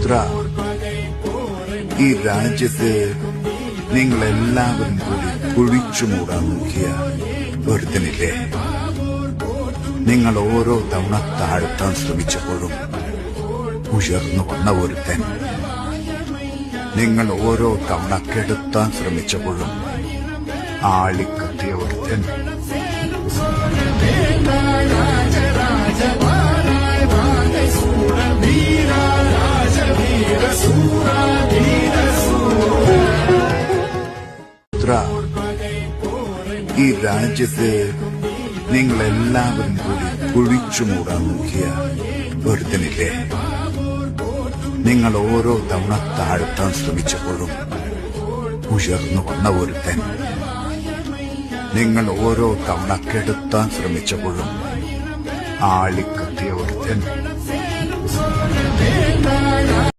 പുത്ര, ഈ രാജ്യത്ത് നിങ്ങളെല്ലാവരും കൂടി കുഴിച്ചു മൂടാൻ നോക്കിയ ഒരുത്തനില്ലേ? നിങ്ങൾ ഓരോ തവണ താഴ്ത്താൻ ശ്രമിച്ചപ്പോഴും ഉയർന്നു വന്ന ഒരുത്തൻ, നിങ്ങൾ ഓരോ തവണ കെടുത്താൻ ശ്രമിച്ചപ്പോഴും ആളിക്കത്തിയ ഒരുത്തൻ. പുത്ര, ഈ രാജ്യത്ത് നിങ്ങളെല്ലാവരും കൂടി കുഴിച്ചു മൂടാൻ നോക്കിയ ഒരുത്തനില്ലേ? നിങ്ങൾ ഓരോ തവണ താഴ്ത്താൻ ശ്രമിച്ചപ്പോഴും ഉയർന്നു വന്ന ഒരുത്തൻ, നിങ്ങൾ ഓരോ തവണ കെടുത്താൻ ശ്രമിച്ചപ്പോഴും ആളിക്കത്തിയ ഒരുത്തൻ.